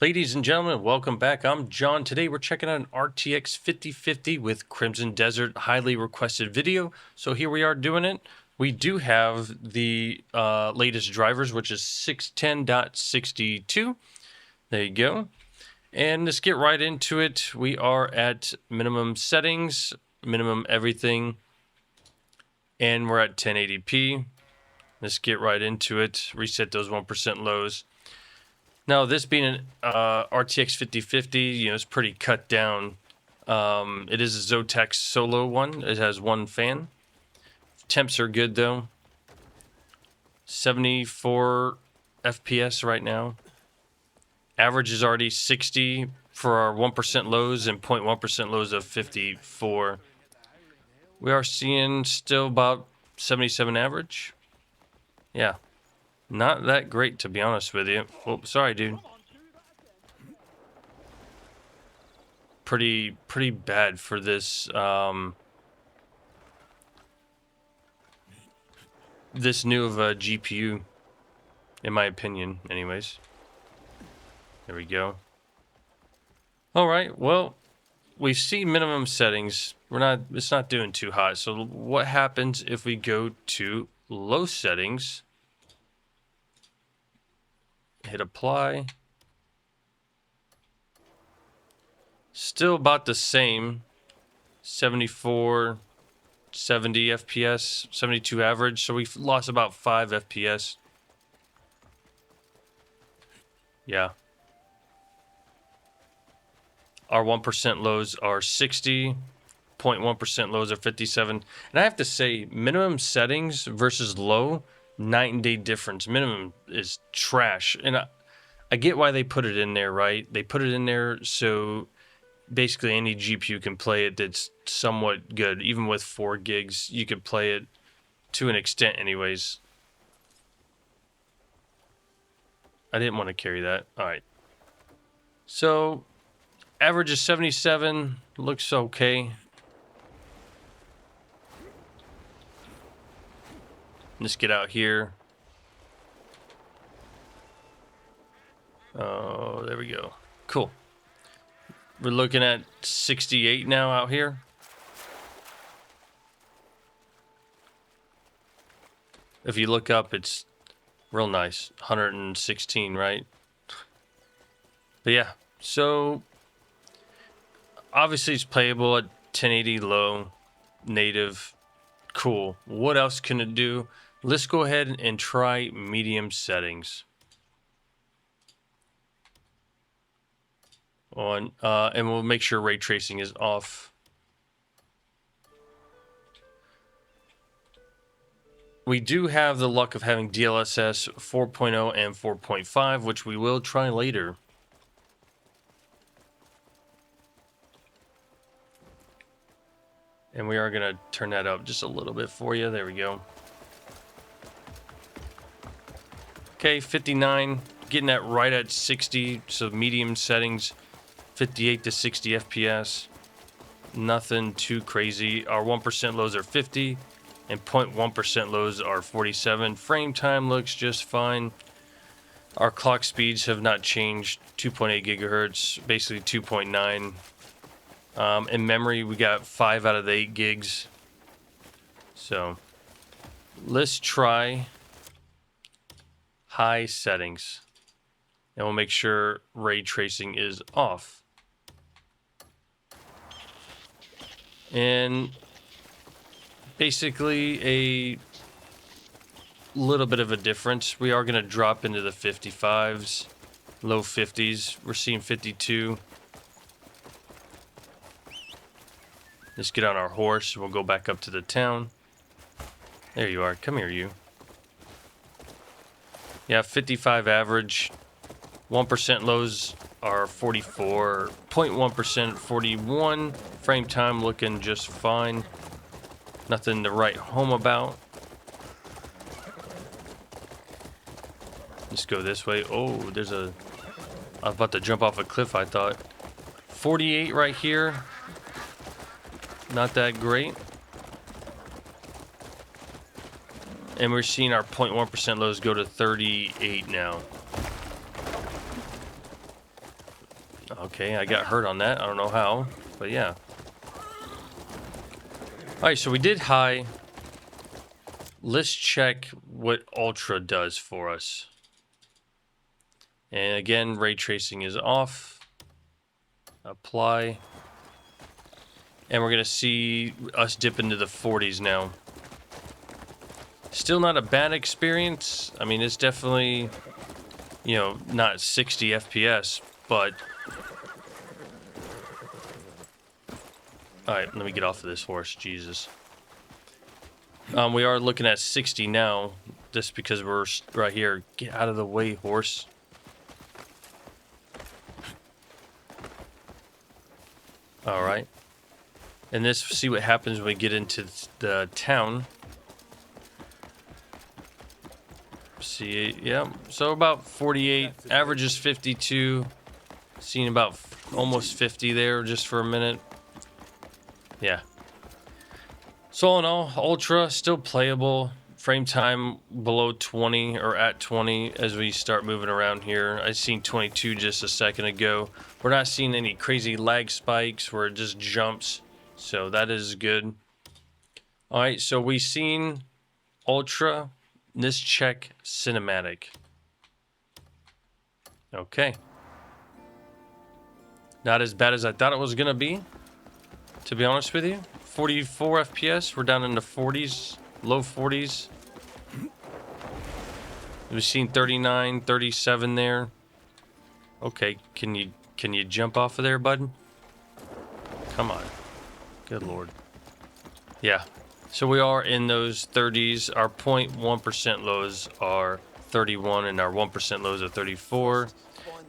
Ladies and gentlemen, welcome back. I'm John. Today we're checking out an RTX 5050 with Crimson Desert, highly requested video. So here we are doing it. We do have the latest drivers, which is 610.62. There you go. And let's get right into it. We are at minimum settings, minimum everything, and we're at 1080p. Let's get right into it. Reset those 1% lows. Now, this being an RTX 5050, it's pretty cut down. It is a Zotac Solo one. It has one fan. Temps are good, though. 74 FPS right now. Average is already 60 for our 1% lows and 0.1% lows of 54. We are seeing still about 77 average. Yeah. Not that great, to be honest with you. Oh, sorry, dude. Pretty bad for this this new of a GPU, in my opinion. Anyways, there we go. All right. Well, we see minimum settings. It's not doing too hot. So what happens if we go to low settings? Hit apply. Still about the same. 74, 70 FPS, 72 average. So we've lost about 5 FPS. Yeah. Our 1% lows are 60. 0.1% lows are 57. And I have to say, minimum settings versus low, night and day difference. Minimum is trash. And I get why they put it in there, right? They put it in there so basically any GPU can play it that's somewhat good. Even with 4 gigs, you could play it to an extent anyways. I didn't want to carry that. All right. So average is 77. Looks okay. Let's get out here. Oh, there we go. Cool. We're looking at 68 now out here. If you look up, it's real nice. 116, right? But yeah, so obviously it's playable at 1080 low, native. Cool. What else can it do? Let's go ahead and try medium settings. And we'll make sure ray tracing is off. We do have the luck of having DLSS 4.0 and 4.5, which we will try later. And we are going to turn that up just a little bit for you. There we go. Okay, 59, getting that right at 60, so medium settings, 58 to 60 FPS. Nothing too crazy. Our 1% lows are 50, and 0.1% lows are 47. Frame time looks just fine. Our clock speeds have not changed, 2.8 gigahertz, basically 2.9. In memory, we got 5 out of the 8 gigs. So let's try high settings, and we'll make sure ray tracing is off. And basically a little bit of a difference. We are going to drop into the 55s, low 50s. We're seeing 52. Let's get on our horse. We'll go back up to the town. There you are. Come here, you. Yeah, 55 average. 1% lows are 44. 0.1% 41. Frame time looking just fine. Nothing to write home about. Let's go this way. Oh, there's a... I was about to jump off a cliff, I thought. 48 right here. Not that great. And we're seeing our 0.1% lows go to 38 now. Okay, I got hurt on that. I don't know how, but yeah. All right, so we did high. Let's check what Ultra does for us. And again, ray tracing is off. Apply. And we're going to see us dip into the 40s now. Still not a bad experience. I mean, it's definitely, you know, not 60 FPS, but... Alright, let me get off of this horse, Jesus. We are looking at 60 now, just because we're right here. Get out of the way, horse. Alright. And let's see what happens when we get into the town. See, yeah, so about 48. Average is 52. Seeing about almost 50 there just for a minute. Yeah. So all in all, Ultra still playable. Frame time below 20 or at 20 as we start moving around here. I seen 22 just a second ago. We're not seeing any crazy lag spikes where it just jumps. So that is good. All right, so we seen Ultra. Let's check cinematic. Okay. Not as bad as I thought it was gonna be, to be honest with you. 44 FPS, we're down in the 40s, low 40s. We've seen 39, 37 there. Okay, can you jump off of there, bud? Come on. Good lord. Yeah. So we are in those 30s. Our 0.1% lows are 31 and our 1% lows are 34.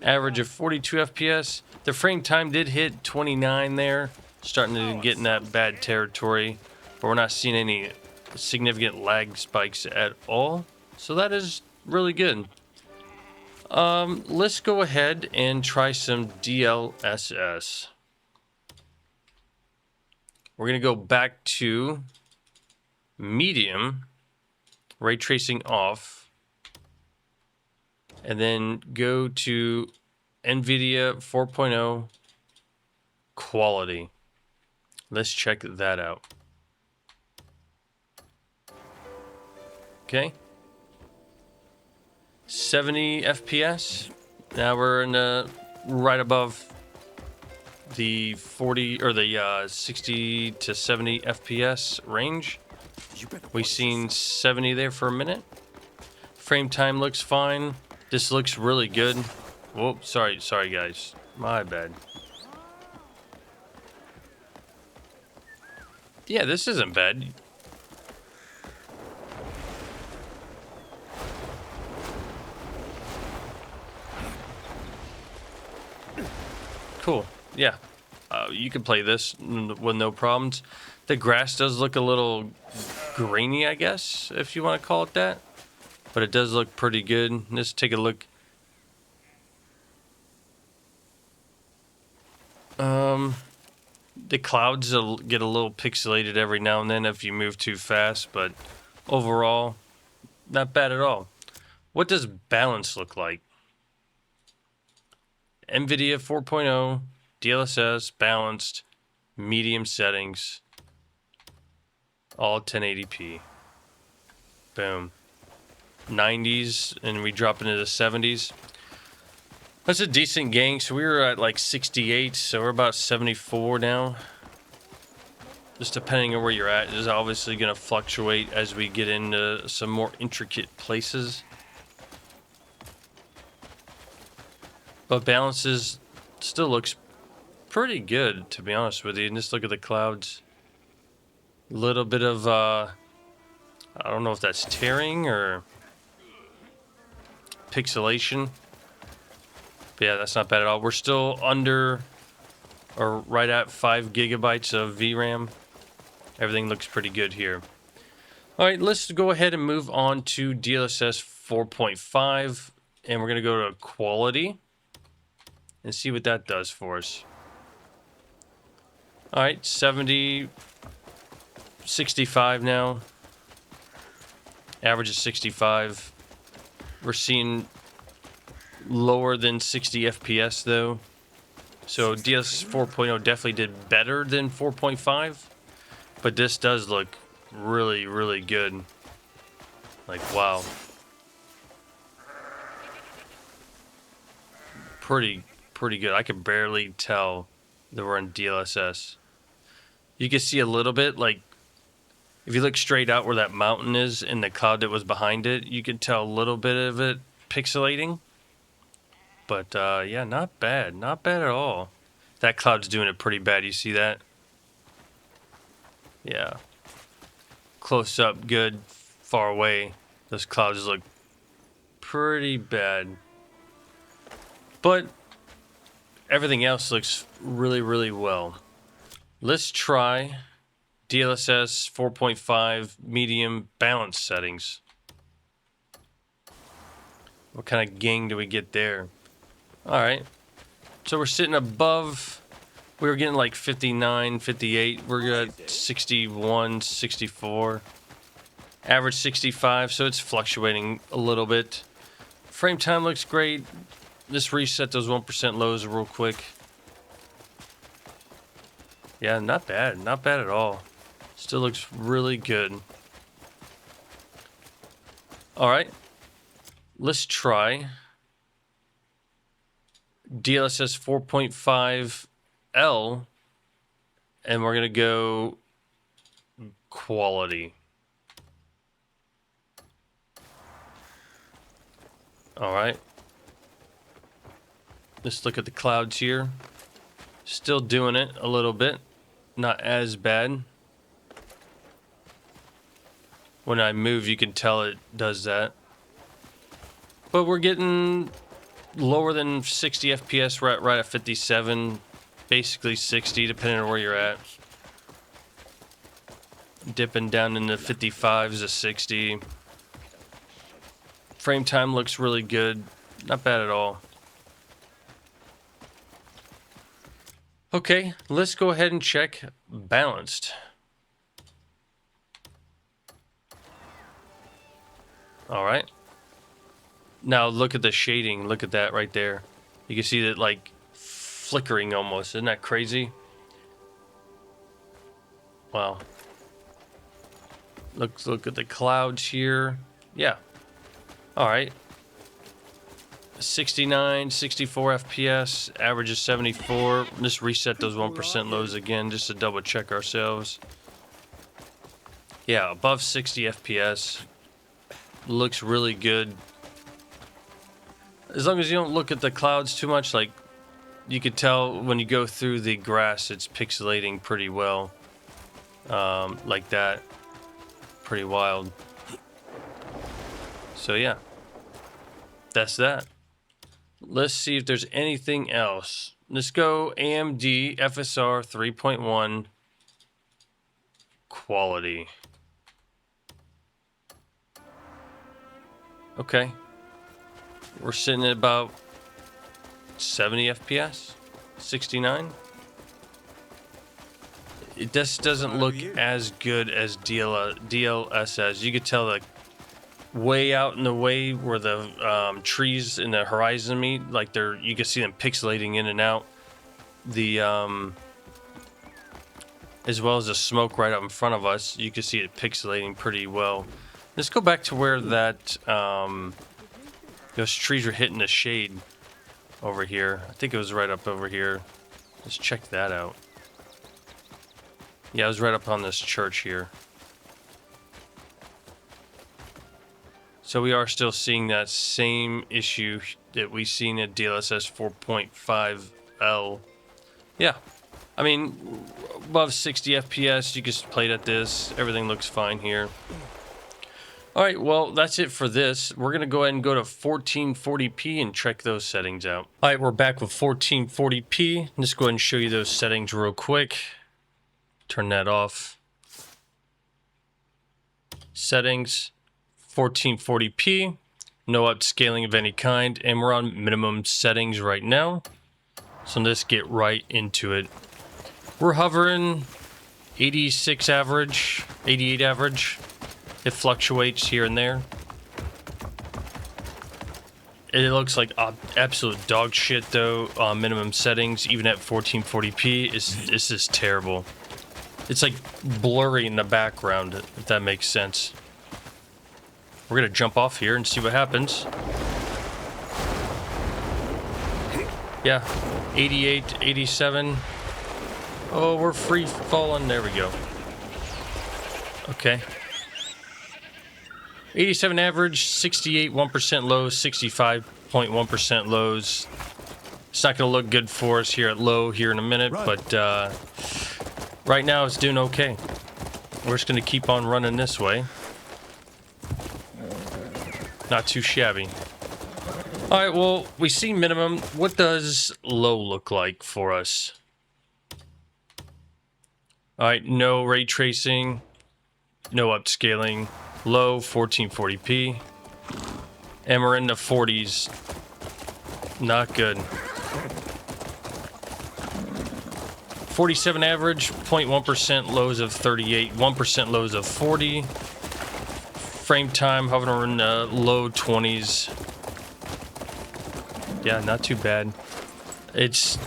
Average of 42 FPS. The frame time did hit 29 there. Starting to get in that bad territory. But we're not seeing any significant lag spikes at all. So that is really good. Let's go ahead and try some DLSS. We're going to go back to medium, ray tracing off, and then go to NVIDIA 4.0 quality. Let's check that out. Okay. 70 FPS. Now we're in the right above the 40 or the 60 to 70 FPS range. We've seen 70 there for a minute. Frame time looks fine. This looks really good. Whoa, sorry guys. My bad. Yeah, this isn't bad. Cool. Yeah. You can play this with no problems. The grass does look a little grainy, I guess, if you want to call it that. But it does look pretty good. Let's take a look. The clouds will get a little pixelated every now and then if you move too fast, but overall, not bad at all. What does balance look like? NVIDIA 4.0, DLSS, balanced, medium settings, all 1080p. Boom. 90s, and we drop into the 70s. That's a decent gain. So we were at like 68, so we're about 74 now. Just depending on where you're at, is obviously going to fluctuate as we get into some more intricate places. But balances still looks pretty good, to be honest with you. And just look at the clouds. A little bit of, I don't know if that's tearing or pixelation. But yeah, that's not bad at all. We're still under or right at 5 gigabytes of VRAM. Everything looks pretty good here. All right, let's go ahead and move on to DLSS 4.5. And we're going to go to quality and see what that does for us. All right, 70, 65 now. Average is 65. We're seeing lower than 60 FPS though. So DLSS 4.0 definitely did better than 4.5, but this does look really, really good. Like, wow. Pretty good. I can barely tell that we're in DLSS. You can see a little bit, like, if you look straight out where that mountain is and the cloud that was behind it, you can tell a little bit of it pixelating. But, yeah, not bad. Not bad at all. That cloud's doing it pretty bad. You see that? Yeah. Close up, good. Far away, those clouds look pretty bad. But everything else looks really, really well. Let's try DLSS 4.5 medium balance settings. What kind of gang do we get there? All right. So we're sitting above, we were getting like 59, 58. We're at 61, 64. Average 65, so it's fluctuating a little bit. Frame time looks great. Let's reset those 1% lows real quick. Yeah, not bad. Not bad at all. Still looks really good. All right. Let's try DLSS 4.5L, and we're going to go quality. All right. Let's look at the clouds here. Still doing it a little bit. Not as bad. When I move, you can tell it does that. But we're getting lower than 60 FPS, right at 57, basically 60, depending on where you're at. Dipping down into 55s to 60. Frame time looks really good. Not bad at all. Okay, let's go ahead and check balanced. All right. Now look at the shading. Look at that right there. You can see that like flickering almost. Isn't that crazy? Wow. Look at the clouds here. Yeah. All right. 69, 64 FPS. Average is 74. Just reset those 1% lows again just to double check ourselves. Yeah, above 60 FPS. Looks really good. As long as you don't look at the clouds too much, like you could tell when you go through the grass, it's pixelating pretty well. Like that. Pretty wild. So yeah, that's that. Let's see if there's anything else. Let's go AMD FSR 3.1 quality. Okay. We're sitting at about 70 FPS, 69. It just doesn't look as good as DLSS. You could tell like way out in the way where the trees in the horizon meet, like you can see them pixelating in and out. The as well as the smoke right up in front of us, you can see it pixelating pretty well. Let's go back to where that those trees are hitting the shade over here. I think it was right up over here. Let's check that out. Yeah, it was right up on this church here. So we are still seeing that same issue that we seen at DLSS 4.5L. Yeah, I mean, above 60 FPS, you just played at this. Everything looks fine here. All right, well, that's it for this. We're going to go ahead and go to 1440p and check those settings out. All right, we're back with 1440p. Let's go ahead and show you those settings real quick. Turn that off. Settings, 1440p. No upscaling of any kind. And we're on minimum settings right now. So let's get right into it. We're hovering 86 average, 88 average. It fluctuates here and there. It looks like absolute dog shit though. Minimum settings, even at 1440p, is just terrible. It's like blurry in the background, if that makes sense. We're gonna jump off here and see what happens. Yeah, 88, 87. Oh, we're free falling. There we go. Okay. 87 average, 68 1% lows, 65.1% lows. It's not going to look good for us here at low here in a minute, but right now it's doing okay. We're just going to keep on running this way. Not too shabby. All right, well, we see minimum. What does low look like for us? All right, no ray tracing, no upscaling. Low 1440p, and we're in the 40s. Not good. 47 average, 0.1% lows of 38, 1% lows of 40. Frame time hovering in the low 20s. Yeah, not too bad. It's,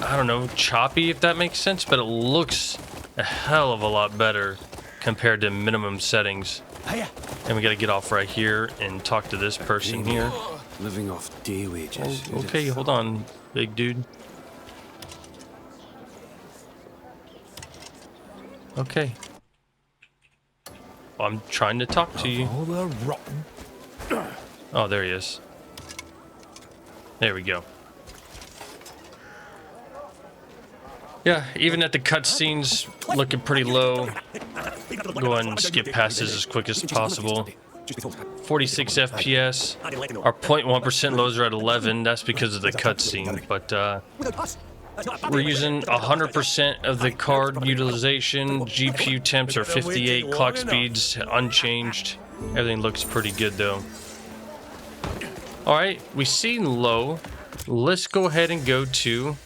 I don't know, choppy if that makes sense, but it looks a hell of a lot better compared to minimum settings. And we gotta get off right here and talk to this person here. Living off day wages. Oh, okay, hold on, big dude. Okay. I'm trying to talk to you. Oh, there he is. There we go. Yeah, even at the cutscenes, looking pretty low. Go ahead and skip past this as quick as possible. 46 FPS. Our 0.1% lows are at 11. That's because of the cutscene, but we're using 100% of the card utilization. GPU temps are 58. Clock speeds unchanged. Everything looks pretty good though. All right, we've seen low. Let's go ahead and go to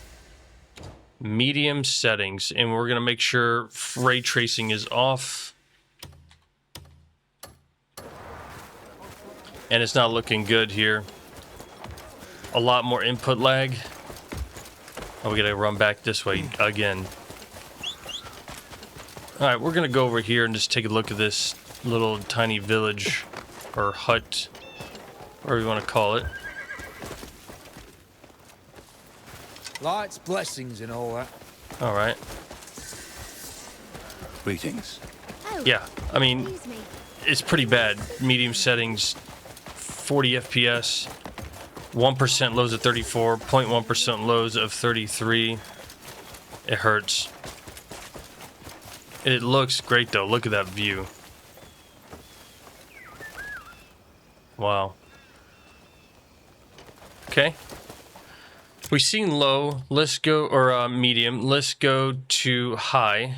medium settings, and we're gonna make sure ray tracing is off. And it's not looking good here. A lot more input lag. Oh, we gotta run back this way again. All right, we're gonna go over here and just take a look at this little tiny village or hut, whatever you want to call it. Light's blessings and all that. All right. Greetings. Yeah, I mean, it's pretty bad. Medium settings, 40 FPS, 1% lows of 34, 0.1% lows of 33. It hurts. It looks great though. Look at that view. Wow. Okay. We've seen low. Let's go, or medium. Let's go to high.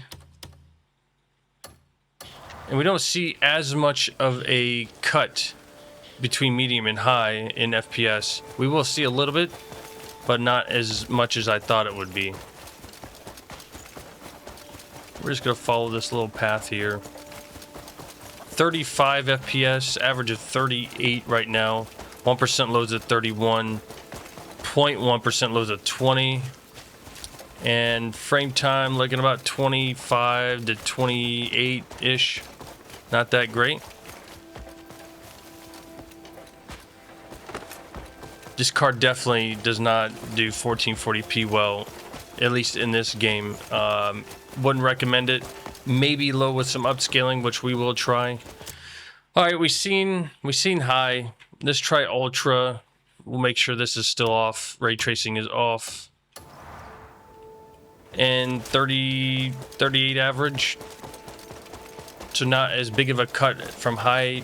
And we don't see as much of a cut between medium and high in FPS. We will see a little bit, but not as much as I thought it would be. We're just gonna follow this little path here. 35 FPS, average of 38 right now. 1% lows at 31, 0.1% lows at 20. And frame time looking about 25 to 28-ish. Not that great. This card definitely does not do 1440p well, at least in this game. Wouldn't recommend it. Maybe low with some upscaling, which we will try. All right, we've seen high. Let's try ultra. We'll make sure this is still off. Ray tracing is off. And 38 average. So not as big of a cut from high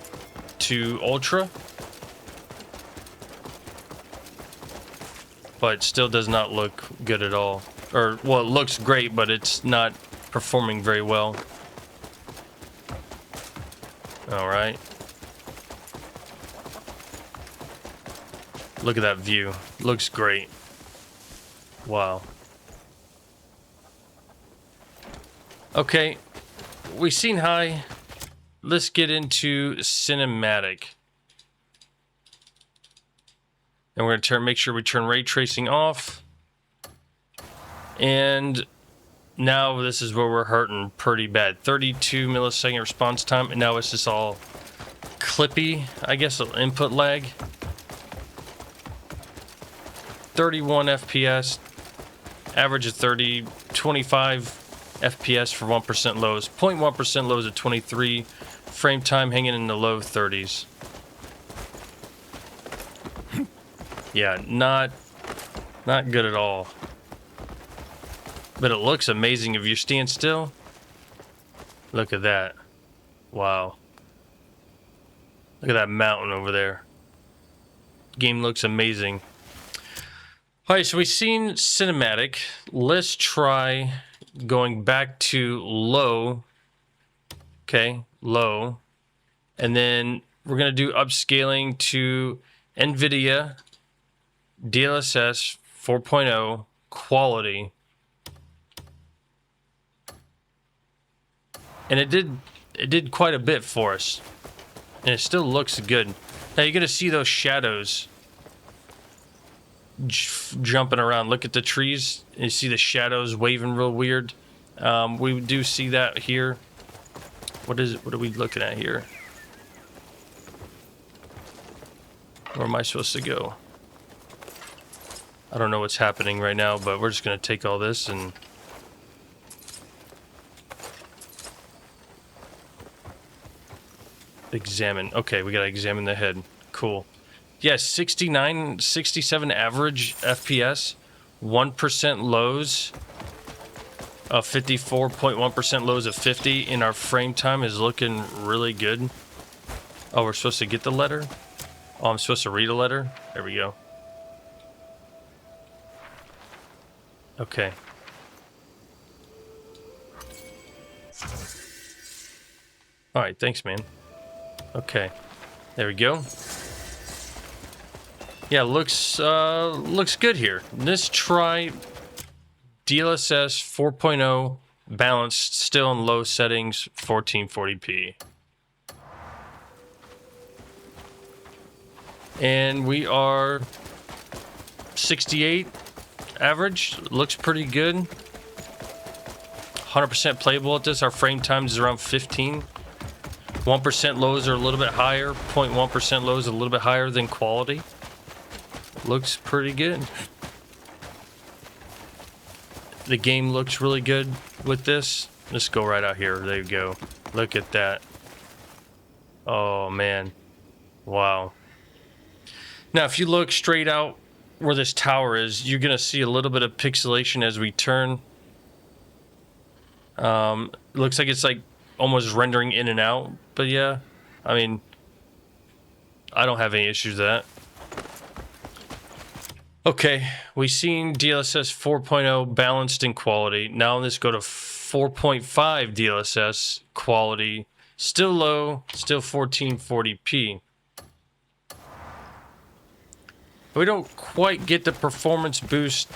to ultra. But still does not look good at all. Or, well, it looks great, but it's not performing very well. All right. Look at that view. Looks great. Wow. Okay. We've seen high. Let's get into cinematic. And we're going to make sure we turn ray tracing off. And now this is where we're hurting pretty bad. 32 millisecond response time, and now it's just all clippy, I guess, input lag. 31 FPS, average of 30, 25 FPS for 1% lows, 0.1% lows at 23, frame time hanging in the low 30s. Yeah, not good at all. But it looks amazing if you stand still. Look at that. Wow. Look at that mountain over there. Game looks amazing. Alright, so we've seen cinematic. Let's try going back to low. Okay, low. And then we're going to do upscaling to NVIDIA DLSS 4.0 quality. And it did quite a bit for us. And it still looks good. Now you're going to see those shadows jumping around. Look at the trees. You see the shadows waving real weird. We do see that here. What are we looking at here? Where am I supposed to go? I don't know what's happening right now, but we're just going to take all this and examine. Okay, we got to examine the head. Cool. Yeah, 69, 67 average FPS, 1% lows of 54.1% lows of 50, and our frame time is looking really good. Oh, we're supposed to get the letter? Oh, I'm supposed to read a letter? There we go. Okay. Alright, thanks, man. Okay. There we go. Yeah, looks good here. Let's try DLSS 4.0 balanced, still in low settings, 1440p. And we are 68 average. Looks pretty good. 100% playable at this. Our frame time is around 15. 1% lows are a little bit higher. 0.1% lows a little bit higher than quality. Looks pretty good. The game looks really good with this. Let's go right out here. There you go. Look at that. Oh, man. Wow. Now, if you look straight out where this tower is, you're going to see a little bit of pixelation as we turn. Looks like it's like almost rendering in and out. But yeah, I mean, I don't have any issues with that. Okay, we've seen DLSS 4.0 balanced in quality. Now let's go to 4.5 DLSS quality. Still low, still 1440p. We don't quite get the performance boost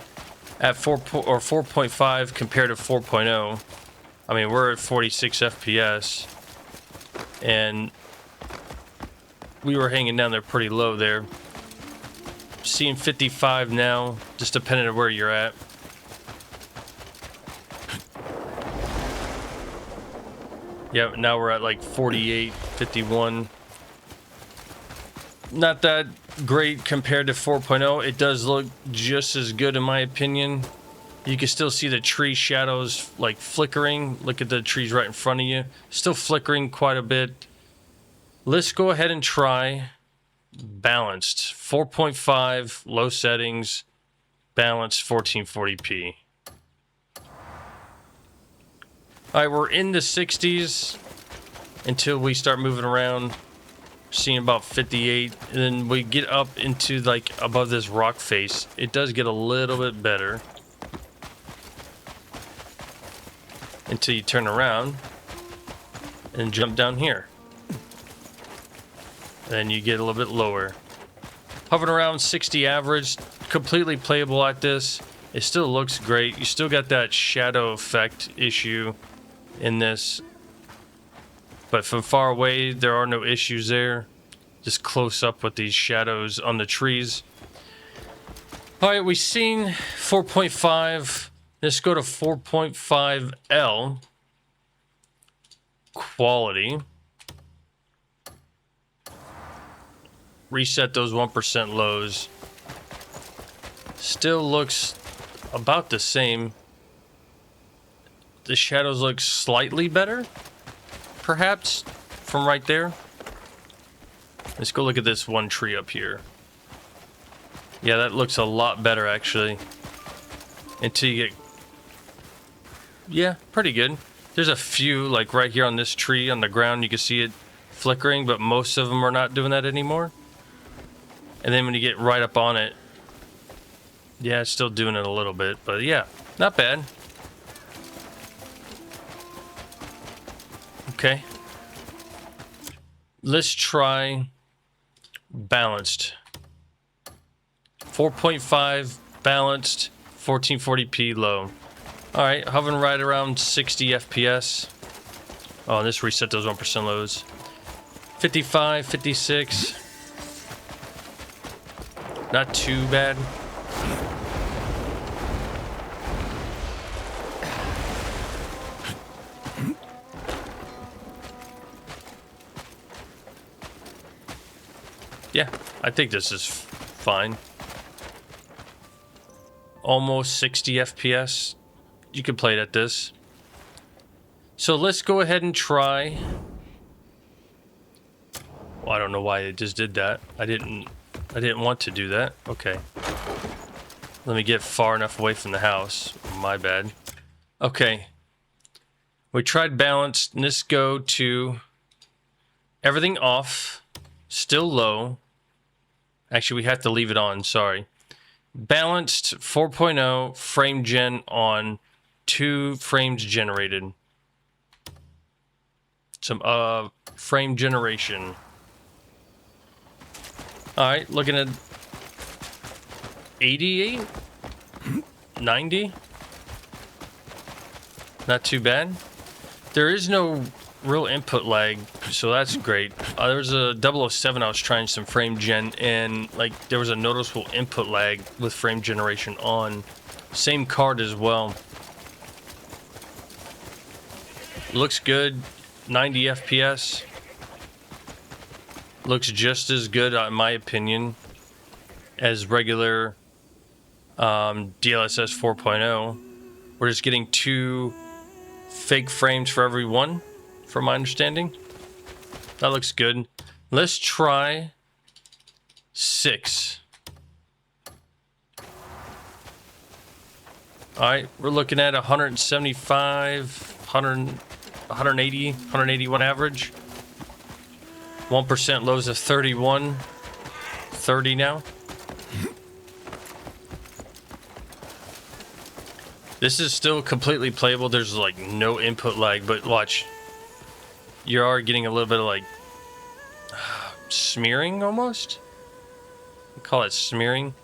at 4.5 compared to 4.0. I mean, we're at 46 FPS. And we were hanging down there pretty low there. Seeing 55 now, just depending on where you're at. Yeah, now we're at like 48, 51. Not that great compared to 4.0. It does look just as good in my opinion. You can still see the tree shadows like flickering. Look at the trees right in front of you. Still flickering quite a bit. Let's go ahead and try balanced 4.5 low settings, balanced 1440p. All right, we're in the 60s until we start moving around, seeing about 58, and then we get up into like above this rock face. It does get a little bit better until you turn around and jump down here. Then you get a little bit lower. Hovering around 60 average, completely playable at this. It still looks great. You still got that shadow effect issue in this. But from far away, there are no issues there. Just close up with these shadows on the trees. All right, we've seen 4.5. Let's go to 4.5L. Quality. Reset those 1% lows. Still looks about the same. The shadows look slightly better, perhaps, from right there. Let's go look at this one tree up here. Yeah, that looks a lot better, actually. Until you get... Yeah, pretty good. There's a few, like right here on this tree on the ground, you can see it flickering, but most of them are not doing that anymore. And then when you get right up on it, yeah, it's still doing it a little bit, but yeah, not bad. Okay. Let's try balanced. 4.5 balanced, 1440p low. All right, hovering right around 60 FPS. Oh, this reset those 1% lows. 55, 56. Not too bad. Yeah, I think this is fine. Almost 60 FPS. You can play it at this. So let's go ahead and try. Well, I don't know why it just did that. I didn't want to do that. Okay. Let me get far enough away from the house. My bad. Okay. We tried balanced. Let's go to everything off. Still low. Actually, we have to leave it on. Sorry. Balanced 4.0 frame gen on 2 frames generated. Some frame generation. All right, looking at 88, 90. Not too bad. There is no real input lag, so that's great. There was a 007 I was trying some frame gen, and like there was a noticeable input lag with frame generation on. Same card as well. Looks good. 90 FPS. Looks just as good, in my opinion, as regular DLSS 4.0. We're just getting 2 fake frames for every one, from my understanding. That looks good. Let's try 6. All right, we're looking at 175, 180, 181 average. 1% lows of 31, 30 now. This is still completely playable. There's like no input lag, but watch. You are getting a little bit of like smearing almost. We call it smearing.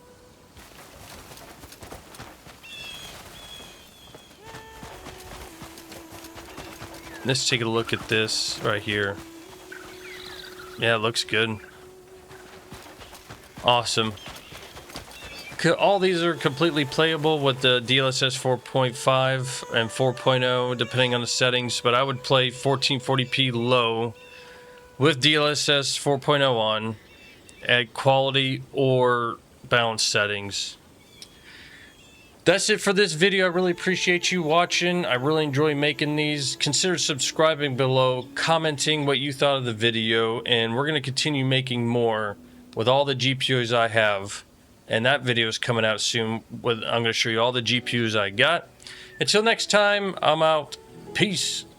Let's take a look at this right here. Yeah, it looks good. Awesome. All these are completely playable with the DLSS 4.5 and 4.0, depending on the settings, but I would play 1440p low with DLSS 4.0 on at quality or balance settings. That's it for this video. I really appreciate you watching. I really enjoy making these. Consider subscribing below, commenting what you thought of the video, and we're going to continue making more with all the GPUs I have. And that video is coming out soon. I'm going to show you all the GPUs I got. Until next time, I'm out. Peace.